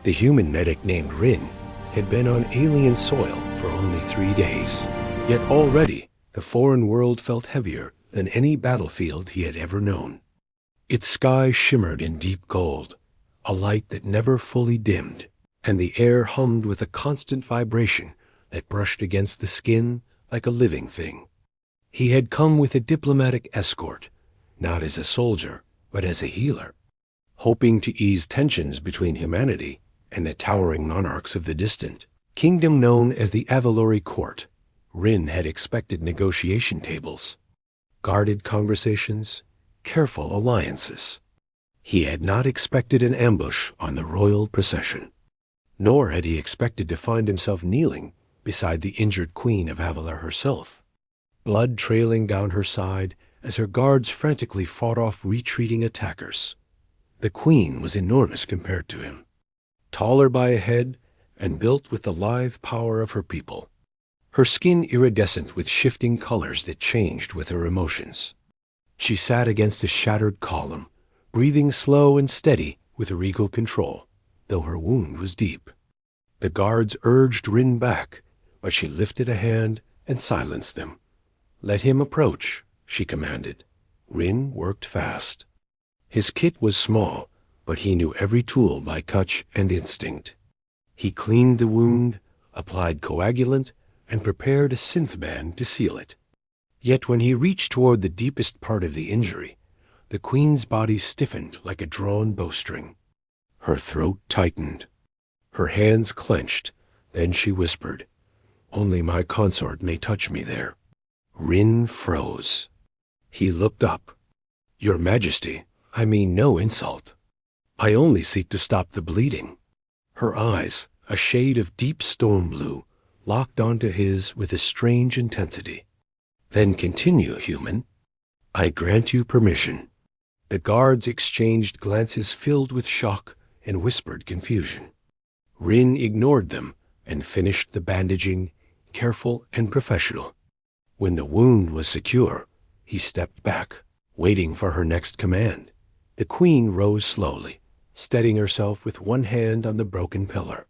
The human medic named Rin had been on alien soil for only 3 days. Yet already, the foreign world felt heavier than any battlefield he had ever known. Its sky shimmered in deep gold, a light that never fully dimmed, and the air hummed with a constant vibration that brushed against the skin like a living thing. He had come with a diplomatic escort, not as a soldier, but as a healer, hoping to ease tensions between humanity and the towering monarchs of the distant kingdom known as the Avalor court. Rin had expected negotiation tables, guarded conversations, careful alliances. He had not expected an ambush on the royal procession, nor had he expected to find himself kneeling beside the injured queen of Avalor herself, blood trailing down her side as her guards frantically fought off retreating attackers. The queen was enormous compared to him, taller by a head and built with the lithe power of her people, her skin iridescent with shifting colors that changed with her emotions. She sat against a shattered column, breathing slow and steady with regal control, though her wound was deep. The guards urged Rin back, but she lifted a hand and silenced them. "Let him approach," she commanded. Rin worked fast. His kit was small, but he knew every tool by touch and instinct. He cleaned the wound, applied coagulant, and prepared a synth band to seal it. Yet when he reached toward the deepest part of the injury, the queen's body stiffened like a drawn bowstring. Her throat tightened. Her hands clenched. Then she whispered, "Only my consort may touch me there." Rin froze. He looked up. "Your Majesty, I mean no insult. I only seek to stop the bleeding." Her eyes, a shade of deep storm blue, locked onto his with a strange intensity. "Then continue, human. I grant you permission." The guards exchanged glances filled with shock and whispered confusion. Rin ignored them and finished the bandaging, careful and professional. When the wound was secure, he stepped back, waiting for her next command. The queen rose slowly, steadying herself with one hand on the broken pillar.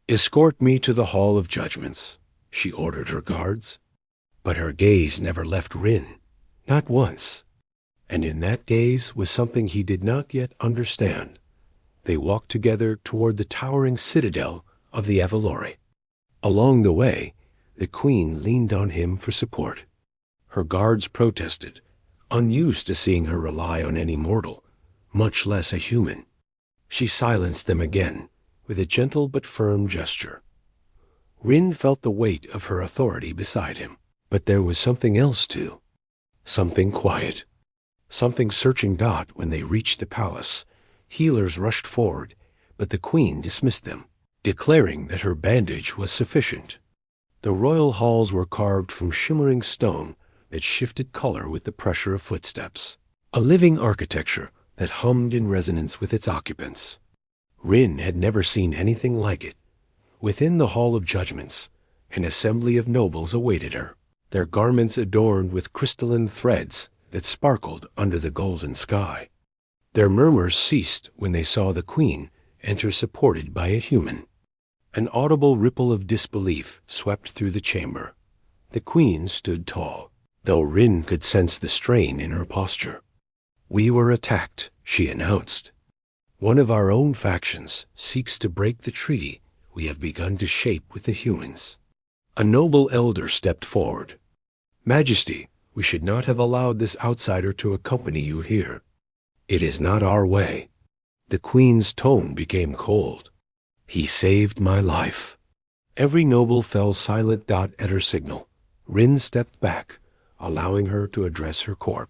"Escort me to the Hall of Judgments," she ordered her guards. But her gaze never left Rin, not once. And in that gaze was something he did not yet understand. They walked together toward the towering citadel of the Avalor. Along the way, the queen leaned on him for support. Her guards protested, unused to seeing her rely on any mortal, much less a human. She silenced them again with a gentle but firm gesture. Rin felt the weight of her authority beside him, but there was something else too. Something quiet. Something searching. When they reached the palace, healers rushed forward, but the queen dismissed them, declaring that her bandage was sufficient. The royal halls were carved from shimmering stone that shifted color with the pressure of footsteps, a living architecture that hummed in resonance with its occupants. Rin had never seen anything like it. Within the Hall of Judgments, an assembly of nobles awaited her, their garments adorned with crystalline threads that sparkled under the golden sky. Their murmurs ceased when they saw the queen enter supported by a human. An audible ripple of disbelief swept through the chamber. The queen stood tall, though Rin could sense the strain in her posture. "We were attacked," she announced. "One of our own factions seeks to break the treaty we have begun to shape with the humans." A noble elder stepped forward. "Majesty, we should not have allowed this outsider to accompany you here. It is not our way." The queen's tone became cold. "He saved my life." Every noble fell silent. At her signal, Rin stepped back, allowing her to address her court.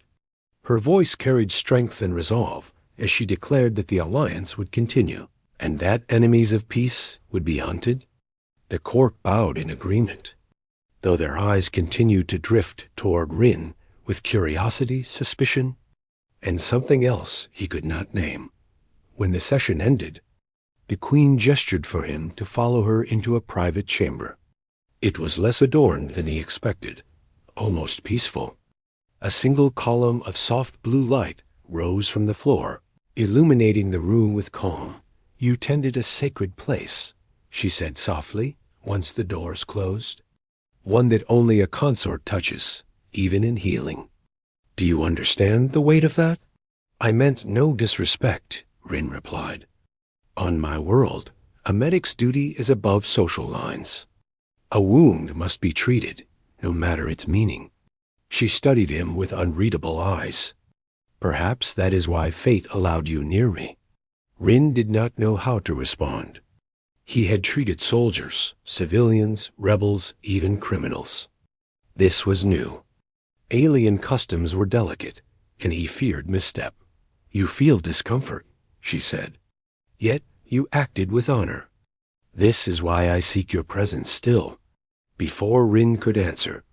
Her voice carried strength and resolve as she declared that the alliance would continue, and that enemies of peace would be hunted. The court bowed in agreement, though their eyes continued to drift toward Rin with curiosity, suspicion, and something else he could not name. When the session ended, the queen gestured for him to follow her into a private chamber. It was less adorned than he expected, almost peaceful. A single column of soft blue light rose from the floor, illuminating the room with calm, You tended a sacred place, she said softly, once the doors closed. One that only a consort touches, even in healing. Do you understand the weight of that? I meant no disrespect, Rin replied. On my world, a medic's duty is above social lines. A wound must be treated, no matter its meaning. She studied him with unreadable eyes. Perhaps that is why fate allowed you near me. Rin did not know how to respond. He had treated soldiers, civilians, rebels, even criminals. This was new. Alien customs were delicate, and he feared misstep. You feel discomfort, she said. Yet you acted with honor. This is why I seek your presence still. Before Rin could answer,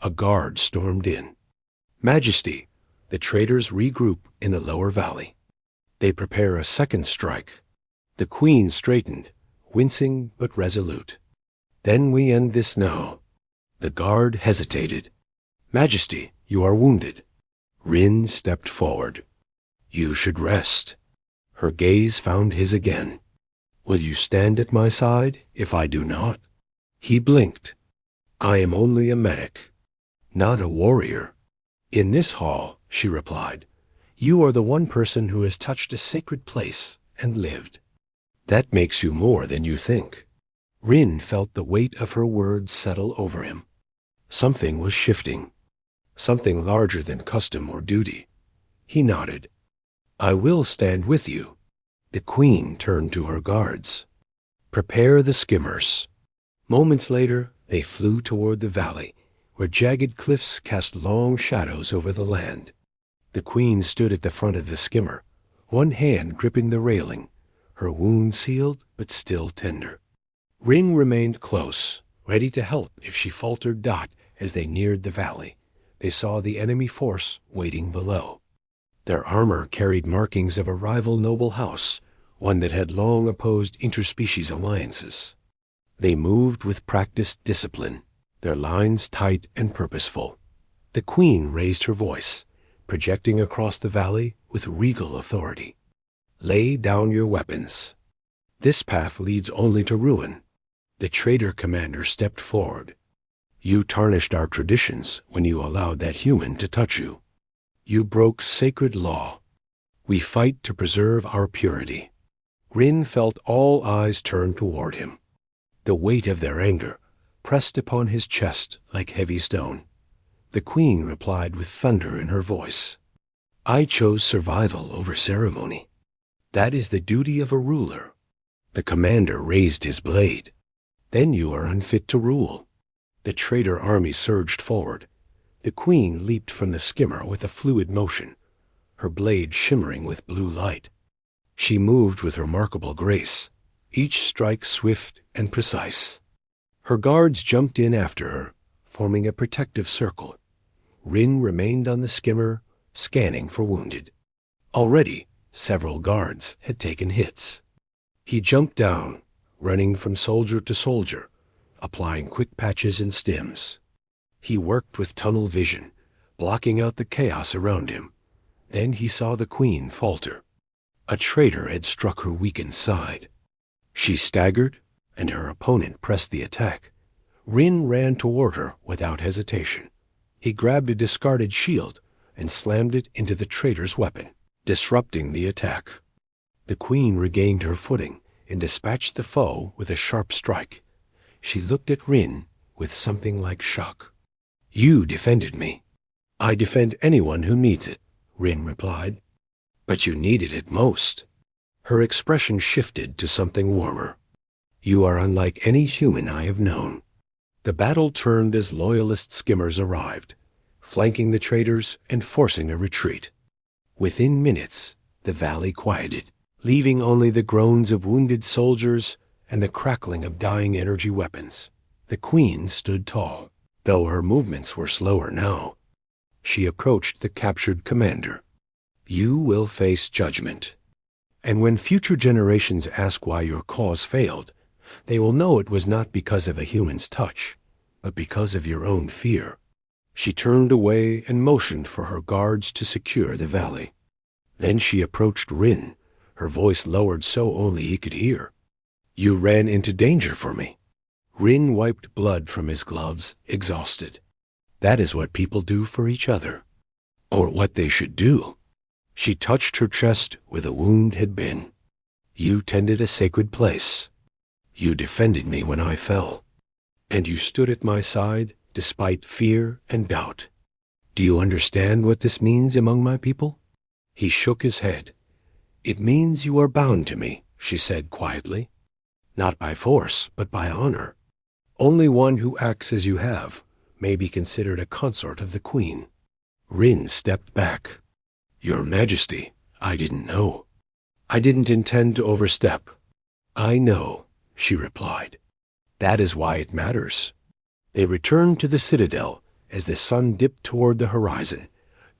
a guard stormed in. Majesty, the traders regroup in the lower valley. They prepare a second strike. The queen straightened, wincing but resolute. Then we end this now. The guard hesitated. Majesty, you are wounded. Rin stepped forward. You should rest. Her gaze found his again. Will you stand at my side if I do not? He blinked. I am only a medic, not a warrior. In this hall, she replied, you are the one person who has touched a sacred place and lived. That makes you more than you think. Rin felt the weight of her words settle over him. Something was shifting. Something larger than custom or duty. He nodded. I will stand with you. The queen turned to her guards. Prepare the skimmers. Moments later, they flew toward the valley, where jagged cliffs cast long shadows over the land. The queen stood at the front of the skimmer, one hand gripping the railing, her wound sealed but still tender. Ring remained close, ready to help if she faltered. As they neared the valley, they saw the enemy force waiting below. Their armor carried markings of a rival noble house, one that had long opposed interspecies alliances. They moved with practiced discipline, their lines tight and purposeful. The queen raised her voice, projecting across the valley with regal authority. Lay down your weapons. This path leads only to ruin. The traitor commander stepped forward. You tarnished our traditions when you allowed that human to touch you. You broke sacred law. We fight to preserve our purity. Rin felt all eyes turn toward him. The weight of their anger pressed upon his chest like heavy stone. The queen replied with thunder in her voice. I chose survival over ceremony. That is the duty of a ruler. The commander raised his blade. Then you are unfit to rule. The traitor army surged forward. The queen leaped from the skimmer with a fluid motion, her blade shimmering with blue light. She moved with remarkable grace, each strike swift and precise. Her guards jumped in after her, forming a protective circle. Rin remained on the skimmer, scanning for wounded. Already, several guards had taken hits. He jumped down, running from soldier to soldier, applying quick patches and stims. He worked with tunnel vision, blocking out the chaos around him. Then he saw the queen falter. A traitor had struck her weakened side. She staggered, and her opponent pressed the attack. Rin ran toward her without hesitation. He grabbed a discarded shield and slammed it into the traitor's weapon, disrupting the attack. The queen regained her footing and dispatched the foe with a sharp strike. She looked at Rin with something like shock. You defended me. I defend anyone who needs it, Rin replied. But you needed it most. Her expression shifted to something warmer. You are unlike any human I have known. The battle turned as loyalist skimmers arrived, flanking the traitors and forcing a retreat. Within minutes, the valley quieted, leaving only the groans of wounded soldiers and the crackling of dying energy weapons. The queen stood tall, though her movements were slower now. She approached the captured commander. You will face judgment. And when future generations ask why your cause failed, they will know it was not because of a human's touch, but because of your own fear. She turned away and motioned for her guards to secure the valley. Then she approached Rin, her voice lowered so only he could hear. "You ran into danger for me." Rin wiped blood from his gloves, exhausted. "That is what people do for each other. Or what they should do." She touched her chest where the wound had been. "You tended a sacred place. You defended me when I fell. And you stood at my side despite fear and doubt. Do you understand what this means among my people?" He shook his head. "It means you are bound to me," she said quietly. "Not by force, but by honor. Only one who acts as you have may be considered a consort of the Queen." Rin stepped back. "Your Majesty, I didn't know." "I didn't intend to overstep." "I know," she replied. "That is why it matters." They returned to the citadel as the sun dipped toward the horizon,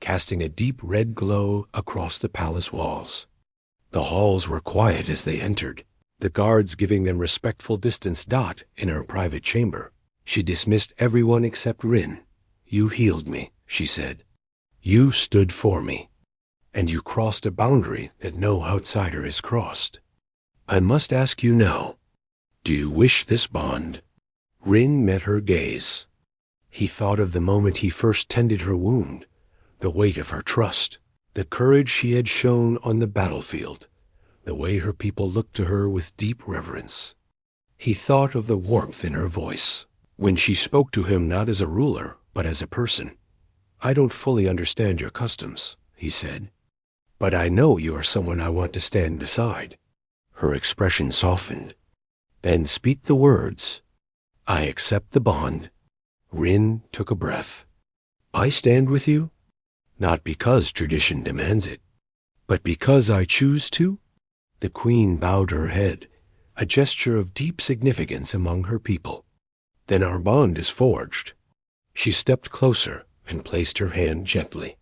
casting a deep red glow across the palace walls. The halls were quiet as they entered, the guards giving them respectful distance. Dot in her private chamber. She dismissed everyone except Rin. "You healed me," she said. "You stood for me. And you crossed a boundary that no outsider has crossed. I must ask you now, do you wish this bond?" Rin met her gaze. He thought of the moment he first tended her wound, the weight of her trust, the courage she had shown on the battlefield, the way her people looked to her with deep reverence. He thought of the warmth in her voice, when she spoke to him not as a ruler, but as a person. "I don't fully understand your customs," he said, "but I know you are someone I want to stand beside." Her expression softened. "Then speak the words. I accept the bond." Rin took a breath. "I stand with you, not because tradition demands it, but because I choose to." The Queen bowed her head, a gesture of deep significance among her people. "Then our bond is forged." She stepped closer and placed her hand gently.